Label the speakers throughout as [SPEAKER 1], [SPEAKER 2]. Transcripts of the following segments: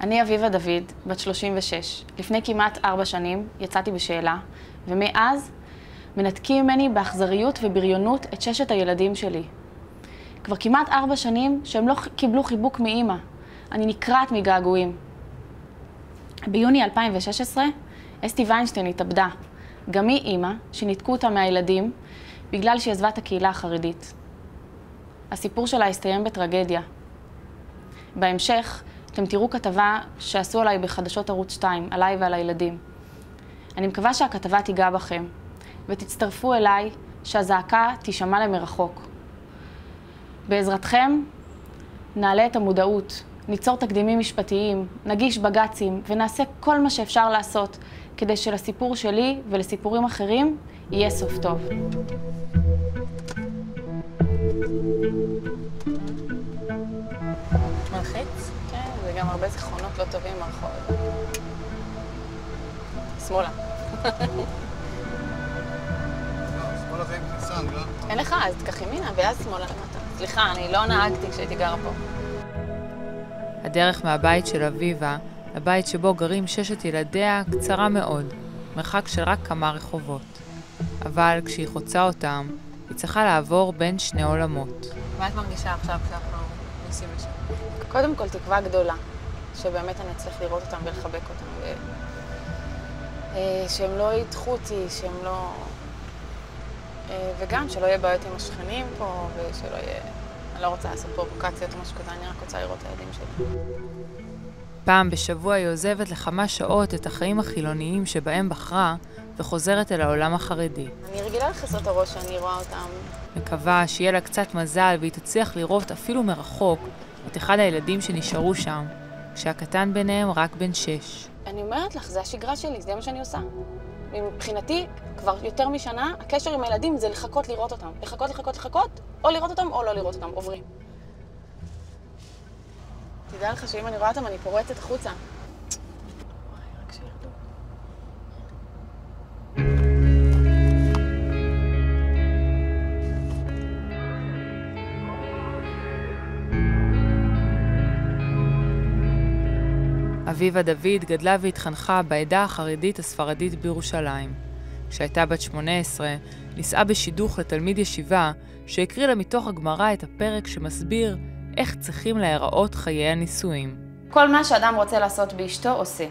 [SPEAKER 1] אני אביבה דוד, בת 36. לפני כמעט 4 שנים יצאתי בשאלה, ומאז מנתקים ממני באכזריות ובריונות את 6 הילדים שלי. כבר כמעט 4 שנים שהם לא קיבלו חיבוק מאמא. אני נקרעת מגעגועים. ביוני 2016, אסתי ויינשטיין התאבדה. גם היא אמא, שניתקו אותה מהילדים בגלל שהיא עזבה את הקהילה החרדית. הסיפור שלה הסתיים בטרגדיה. בהמשך, אתם תראו כתבה שעשו עליי בחדשות ערוץ 2, עליי ועל הילדים. אני מקווה שהכתבה תיגע בכם, ותצטרפו אליי שהזעקה תישמע למרחוק. בעזרתכם נעלה את המודעות, ניצור תקדימים משפטיים, נגיש בג"צים ונעשה כל מה שאפשר לעשות כדי שלסיפור שלי ולסיפורים אחרים יהיה סוף טוב. מלחיץ? כן, זה גם הרבה זיכרונות לא טובים מהרחוב. שמאלה.
[SPEAKER 2] שמאלה זה עם כניסן, לא?
[SPEAKER 1] אין לך, אז תקח ימינה ואז שמאלה למטה. סליחה, אני לא נהגתי כשהייתי גרה פה.
[SPEAKER 3] הדרך מהבית של אביבה לבית שבו גרים 6 ילדיה קצרה מאוד, מרחק של רק כמה רחובות. אבל כשהיא חוצה אותם, היא צריכה לעבור בין 2 עולמות.
[SPEAKER 1] מה את מרגישה עכשיו כשאנחנו נוסעים לשם? קודם כל תקווה גדולה, שבאמת אני אצליח לראות אותם ולחבק אותם, שהם לא ידחו אותי, שהם לא... וגם שלא יהיה בעיות עם השכנים פה, ושלא יהיה... אני לא רוצה לעשות פרובוקציות או משהו כזה, אני רק רוצה לראות את הילדים שלי.
[SPEAKER 3] פעם בשבוע היא עוזבת לכמה שעות את החיים החילוניים שבהם בחרה, וחוזרת אל העולם החרדי.
[SPEAKER 1] אני רגילה לחסות הראש שאני רואה אותם.
[SPEAKER 3] מקווה שיהיה לה קצת מזל והיא תצליח לראות אפילו מרחוק את אחד הילדים שנשארו שם, כשהקטן ביניהם רק בן 6.
[SPEAKER 1] אני אומרת לך, זה השגרה שלי, זה מה שאני עושה. מבחינתי, כבר יותר משנה, הקשר עם הילדים זה לחכות לראות אותם. לחכות, או לראות אותם או לא לראות אותם, עוברים. תדע לך שאם אני רואה אותם, אני פורצת החוצה. רק שירדו.
[SPEAKER 3] אביבה דוד גדלה והתחנכה בעדה החרדית הספרדית בירושלים. כשהייתה בת 18, נישאה בשידוך לתלמיד ישיבה שהקריא לה מתוך הגמרא את הפרק שמסביר איך צריכים להיראות חיי הנישואים.
[SPEAKER 1] כל מה שאדם רוצה לעשות באשתו עושה.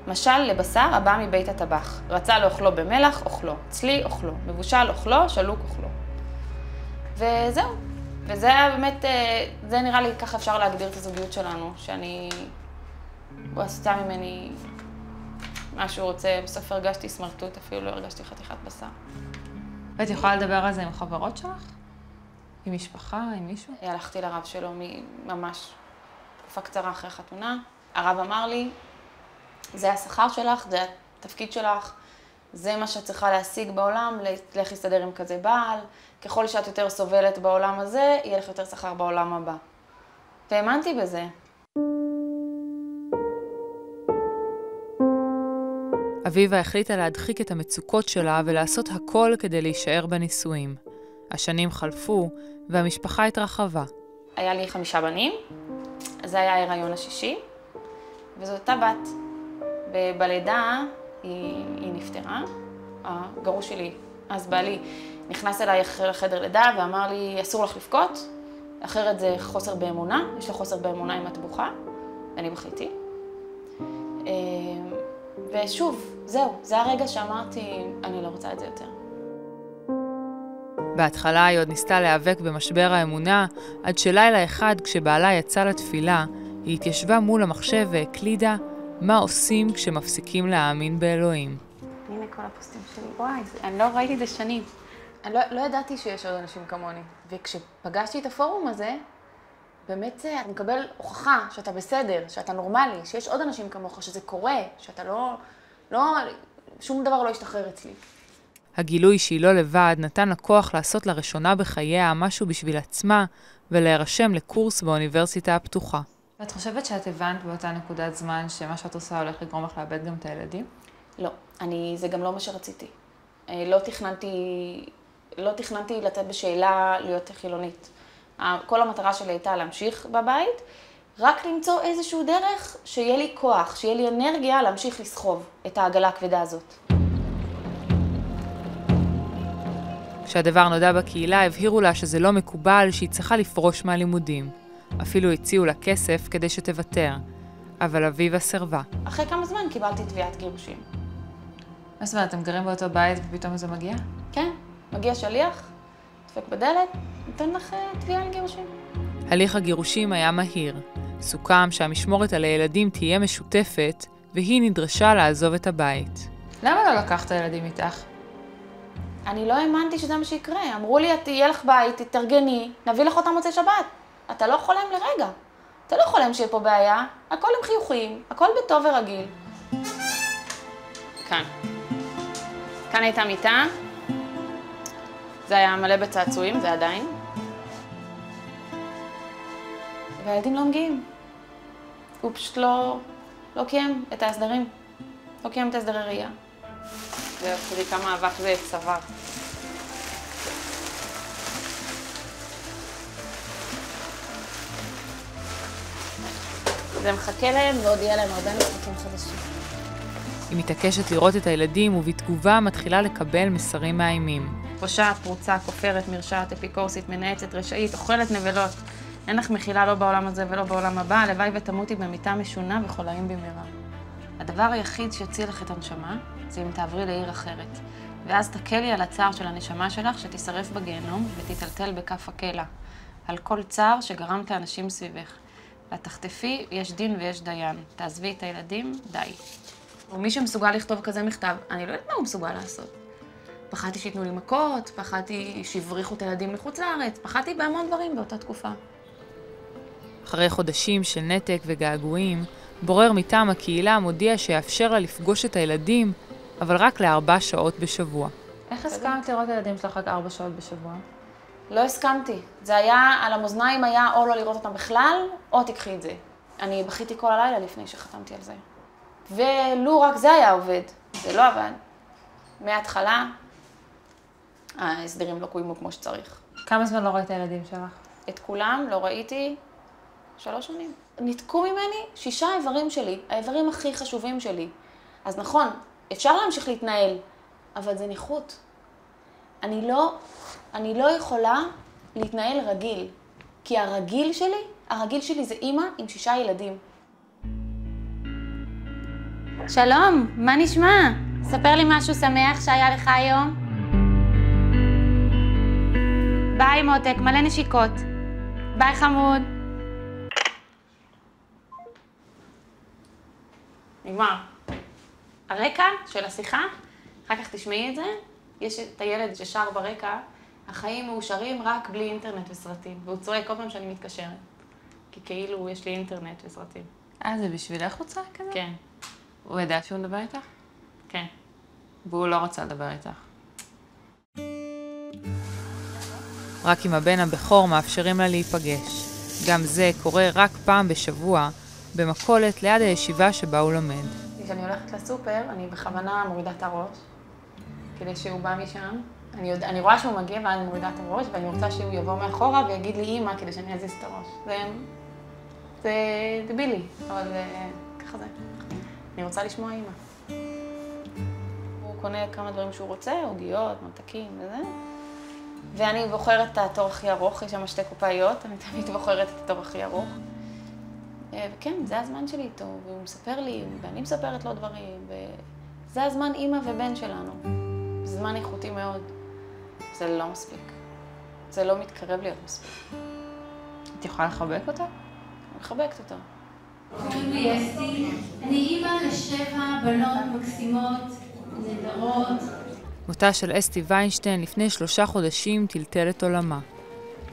[SPEAKER 1] משל לבשר הבא מבית הטבח. רצה לאוכלו במלח, אוכלו. צלי, אוכלו. מבושל, אוכלו. שלוק, אוכלו. וזהו. וזה באמת, זה נראה לי ככה אפשר להגדיר את הזוגיות שלנו, שאני... הוא עשתה ממני מה שהוא רוצה, בסוף הרגשתי סמרטוט, אפילו לא הרגשתי חתיכת בשר.
[SPEAKER 3] ואת יכולה לדבר על זה עם חברות שלך? עם משפחה, עם מישהו?
[SPEAKER 1] הלכתי לרב שלו ממש תקופה קצרה אחרי חתונה. הרב אמר לי, זה השכר שלך, זה התפקיד שלך, זה מה שאת צריכה להשיג בעולם, לך להסתדר עם כזה בעל. ככל שאת יותר סובלת בעולם הזה, יהיה לך יותר שכר בעולם הבא. והאמנתי בזה.
[SPEAKER 3] אביבה החליטה להדחיק את המצוקות שלה ולעשות הכל כדי להישאר בנישואים. השנים חלפו והמשפחה התרחבה.
[SPEAKER 1] היה לי 5 בנים, זה היה ההיריון השישי, וזו אותה בת. בלידה היא נפטרה, הגרוש שלי, אז בעלי, נכנס אליי אחרי לחדר לידה ואמר לי, אסור לך לבכות, אחרת זה חוסר באמונה, יש לך חוסר באמונה אם את בוכה, ואני בכיתי. ושוב, זהו, זה הרגע שאמרתי, אני לא רוצה את זה יותר.
[SPEAKER 3] בהתחלה היא עוד ניסתה להיאבק במשבר האמונה, עד שלילה אחד כשבעלה יצא לתפילה, היא התיישבה מול המחשב והקלידה מה עושים כשמפסיקים להאמין באלוהים.
[SPEAKER 1] הנה כל הפוסטים שלי, וואי, אני לא ראיתי את זה שנים. אני לא ידעתי שיש עוד אנשים כמוני. וכשפגשתי את הפורום הזה, באמת אתה מקבל הוכחה שאתה בסדר, שאתה נורמלי, שיש עוד אנשים כמוך, שזה קורה, שאתה שום דבר לא ישתחרר אצלי.
[SPEAKER 3] הגילוי שהיא לא לבד נתן לה כוח לעשות לראשונה בחייה משהו בשביל עצמה ולהירשם לקורס באוניברסיטה הפתוחה. ואת חושבת שאת הבנת באותה נקודת זמן שמה שאת עושה הולך לגרום לך לאבד גם את הילדים?
[SPEAKER 1] לא, זה גם לא מה שרציתי. לא תכננתי לצאת בשאלה להיות חילונית. כל המטרה שלי הייתה להמשיך בבית רק למצוא איזשהו דרך שיהיה לי כוח, שיהיה לי אנרגיה להמשיך לסחוב את העגלה הכבדה הזאת.
[SPEAKER 3] כשהדבר נודע בקהילה, הבהירו לה שזה לא מקובל, שהיא צריכה לפרוש מהלימודים. אפילו הציעו לה כסף כדי שתוותר, אבל אביבה סירבה.
[SPEAKER 1] אחרי כמה זמן קיבלתי תביעת גירושים.
[SPEAKER 3] מה זאת אומרת, אתם גרים באותו בית ופתאום זה מגיע?
[SPEAKER 1] כן, מגיע שליח, דפק בדלת, נותן לך תביעה לגירושים.
[SPEAKER 3] הליך הגירושים היה מהיר. סוכם שהמשמורת על הילדים תהיה משותפת, והיא נדרשה לעזוב את הבית. למה לא לקחת ילדים איתך?
[SPEAKER 1] אני לא האמנתי שזה מה שיקרה. אמרו לי, תהיה לך בית, תתארגני, נביא לך אותם מוצאי שבת. אתה לא חולם לרגע. אתה לא חולם שיהיה פה בעיה, הכל עם חיוכים, הכל בטוב ורגיל. כאן. כאן הייתה מיטה. זה היה מלא בצעצועים, זה עדיין. והילדים לא מגיעים. הוא פשוט לא קיים את ההסדרים. לא קיים את ההסדרי ראייה. זהו, תראי כמה אבק זה צוואר. זה מחכה להם ועוד יהיה להם הרבה משחקים חדשים.
[SPEAKER 3] היא מתעקשת לראות את הילדים ובתגובה מתחילה לקבל מסרים מאיימים.
[SPEAKER 1] פושעת, פרוצה, כופרת, מרשעת, אפיקורסית, מנאצת, רשאית, אוכלת נבלות. אין לך מחילה לא בעולם הזה ולא בעולם הבא, הלוואי ותמותי במיטה משונה וחולאים במהרה. הדבר היחיד שיציל לך את הנשמה זה אם תעברי לעיר אחרת. ואז תקלי על הצער של הנשמה שלך שתישרף בגיהנום ותטלטל בכף הקלע. על כל צער שגרמת לאנשים סביבך. לתחטפי, יש דין ויש דיין. תעזבי את הילדים, די. ומי שמסוגל לכתוב כזה מכתב, אני לא יודעת מה הוא מסוגל לעשות. פחדתי שיתנו לי מכות, פחדתי שיבריחו את הילדים לחוץ לארץ, פחדתי בהמון דברים באותה תקופה.
[SPEAKER 3] אחרי חודשים של נתק וגעגועים, בורר מטעם הקהילה מודיע שיאפשר לה לפגוש את הילדים, אבל רק ל4 שעות בשבוע. איך הסכמת לראות את הילדים שלך רק 4 שעות בשבוע?
[SPEAKER 1] לא הסכמתי. זה היה, על המאזניים היה או לא לראות אותם בכלל, או תקחי את זה. אני בכיתי כל הלילה לפני שחתמתי על זה. ולו רק זה היה עובד. זה לא עבד. מההתחלה, ההסדרים לא קוימו כמו שצריך.
[SPEAKER 3] כמה זמן לא ראית את הילדים שלך?
[SPEAKER 1] את כולם לא ראיתי 3 שנים. ניתקו ממני 6 איברים שלי, האיברים הכי חשובים שלי. אז נכון, אפשר להמשיך להתנהל, אבל זה ניחות. אני לא יכולה להתנהל רגיל, כי הרגיל שלי זה אימא עם 6 ילדים. שלום, מה נשמע? ספר לי משהו שמח שהיה לך היום. ביי מותק, מלא נשיקות. ביי חמוד. נגמר. הרקע של השיחה, אחר כך תשמעי את זה, יש את הילד ששר ברקע, החיים מאושרים רק בלי אינטרנט וסרטים, והוא צועק כל פעם שאני מתקשרת, כי כאילו יש לי אינטרנט וסרטים.
[SPEAKER 3] זה בשבילך הוא צועק כזה?
[SPEAKER 1] כן.
[SPEAKER 3] הוא ידע שהוא מדבר איתך?
[SPEAKER 1] כן.
[SPEAKER 3] והוא לא רצה לדבר איתך. רק עם הבן הבכור מאפשרים לה להיפגש. גם זה קורה רק פעם בשבוע, במכולת ליד הישיבה שבה הוא לומד.
[SPEAKER 1] כשאני הולכת לסופר, אני בכוונה מורידה את הראש, כדי שהוא בא משם. אני רואה שהוא מגיע ואני מורידה את הראש, ואני רוצה שהוא יבוא מאחורה ויגיד לי אמא כדי שאני אזיז את הראש. זה דבילי, אבל ככה זה. אני רוצה לשמוע אמא. הוא קונה כמה דברים שהוא רוצה, עוגיות, ממתקים וזה. ואני בוחרת את התור הכי ארוך, יש שם 2 קופאיות, אני תמיד בוחרת את התור הכי ארוך. וכן, זה הזמן שלי איתו, והוא מספר לי, ואני מספרת לו דברים, וזה הזמן אימא ובן שלנו. זה זמן איכותי מאוד. זה לא מספיק. זה לא מתקרב להיות מספיק.
[SPEAKER 3] את יכולה לחבק אותה?
[SPEAKER 1] אני מחבקת אותה.
[SPEAKER 4] קוראים לי אסתי, אני אימא ל7 בנות מקסימות, נהדרות.
[SPEAKER 3] מותה של אסתי ויינשטיין לפני 3 חודשים טלטל את עולמה.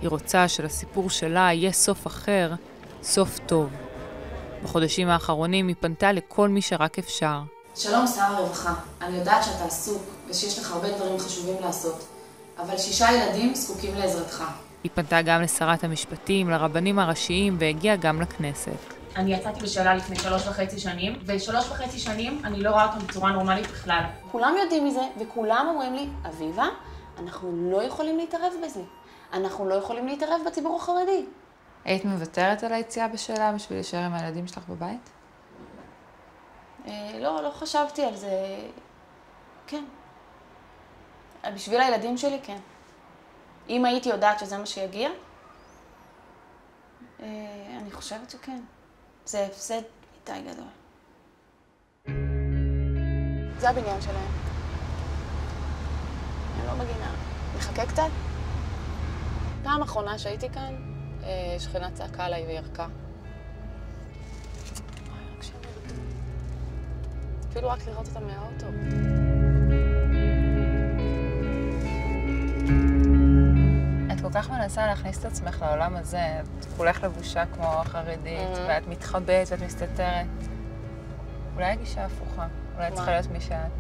[SPEAKER 3] היא רוצה שלסיפור שלה יהיה סוף אחר, סוף טוב. בחודשים האחרונים היא פנתה לכל מי שרק אפשר.
[SPEAKER 1] שלום שר הרווחה, אני יודעת שאתה עסוק ושיש לך הרבה דברים חשובים לעשות, אבל 6 ילדים זקוקים לעזרתך.
[SPEAKER 3] היא פנתה גם לשרת המשפטים, לרבנים הראשיים והגיעה גם לכנסת.
[SPEAKER 1] אני יצאתי בשאלה לפני 3.5 שנים, ו3.5 שנים אני לא רואה אותם בצורה נורמלית בכלל. כולם יודעים מזה, וכולם אומרים לי, אביבה, אנחנו לא יכולים להתערב בזה. אנחנו לא יכולים להתערב בציבור החרדי.
[SPEAKER 3] היית מוותרת על היציאה בשאלה בשביל להישאר עם הילדים שלך בבית?
[SPEAKER 1] לא חשבתי על זה. כן. בשביל הילדים שלי, כן. אם הייתי יודעת שזה מה שיגיע, אני חושבת שכן. זה הפסד איתי גדול. זה הבניין שלהם. אני לא מגינה. נחכה קצת? פעם אחרונה שהייתי כאן, שכנה צעקה עליי וירקה. רק שם ירקה. אפילו רק לראות אותה מהאוטו.
[SPEAKER 3] את כל כך מנסה להכניס את עצמך לעולם הזה, את כולך לבושה כמו החרדית, ואת מתחבאת ואת מסתתרת. אולי הגישה הפוכה, אולי צריכה להיות מי שאת.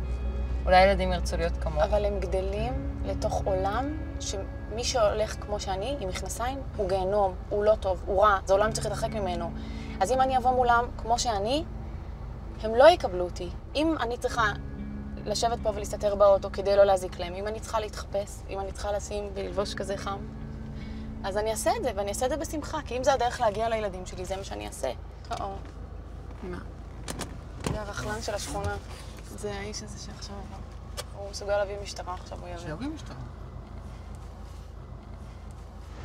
[SPEAKER 3] אולי ילדים ירצו להיות כמוך.
[SPEAKER 1] אבל הם גדלים לתוך עולם שמי שהולך כמו שאני, עם מכנסיים, הוא גיהנום, הוא לא טוב, הוא רע, זה עולם צריך להתרחק ממנו. אז אם אני אבוא מולם כמו שאני, הם לא יקבלו אותי. אם אני צריכה לשבת פה ולהסתתר באוטו כדי לא להזיק להם, אם אני צריכה להתחפש, אם אני צריכה לשים וללבוש כזה חם, אז אני אעשה את זה, ואני אעשה את זה בשמחה, כי אם זה הדרך להגיע לילדים שלי, זה מה שאני אעשה. מה? זה הרכלן של השכונה. זה האיש הזה שעכשיו הוא מסוגל להביא משטרה, עכשיו הוא יביא.
[SPEAKER 2] שיביא משטרה.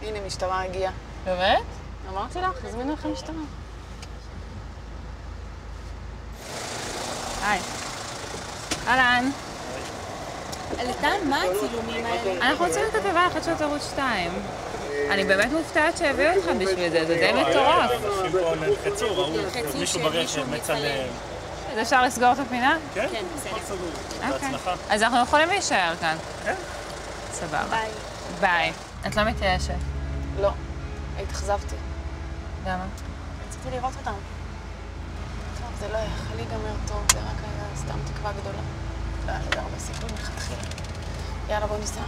[SPEAKER 1] הנה, משטרה הגיעה.
[SPEAKER 3] באמת?
[SPEAKER 1] אמרתי לך, הזמינו לכם משטרה.
[SPEAKER 3] היי. אהלן.
[SPEAKER 4] לטעם, מה הצילומים האלה?
[SPEAKER 3] אנחנו רוצים כתבה אחת של ערוץ 2. אני באמת מופתעת שהביאו אותך בשביל זה, זה די מטורף.
[SPEAKER 5] אנשים פה נלחצו, ראו מישהו ברכב מצלם.
[SPEAKER 3] אז אפשר לסגור את הפינה?
[SPEAKER 5] כן, הכל סגור. בהצלחה.
[SPEAKER 3] אז אנחנו יכולים להישאר כאן.
[SPEAKER 5] כן.
[SPEAKER 3] סבבה.
[SPEAKER 4] ביי.
[SPEAKER 3] ביי. את לא מתייאשת.
[SPEAKER 1] לא, התאכזבתי.
[SPEAKER 3] למה?
[SPEAKER 1] רציתי לראות אותם. טוב, זה לא יכול להיגמר טוב, זה רק היה סתם תקווה גדולה. לא היה לי הרבה סיכוי מלכתחילה. יאללה, בוא ניסע.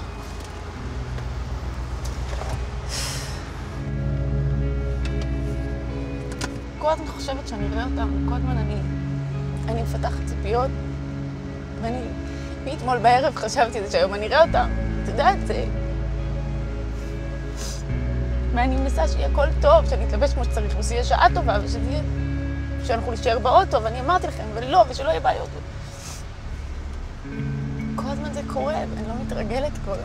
[SPEAKER 1] כל הזמן חושבת שאני אראה אותם, כל הזמן אני מפתחת ציפיות, ואני מאתמול בערב חשבתי את זה שהיום אני אראה אותם. את יודעת, זה... ואני מנסה שיהיה הכל טוב, שאני אתלבש כמו שצריך, ושיהיה שעה טובה, שאנחנו נשאר באוטו, ואני אמרתי לכם, ולא, ושלא יהיה בעיות. כל הזמן זה קורה, ואני לא מתרגלת כבר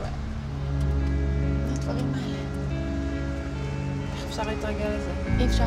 [SPEAKER 1] לדברים האלה.
[SPEAKER 3] איך אפשר להתרגל לזה?
[SPEAKER 1] אי אפשר.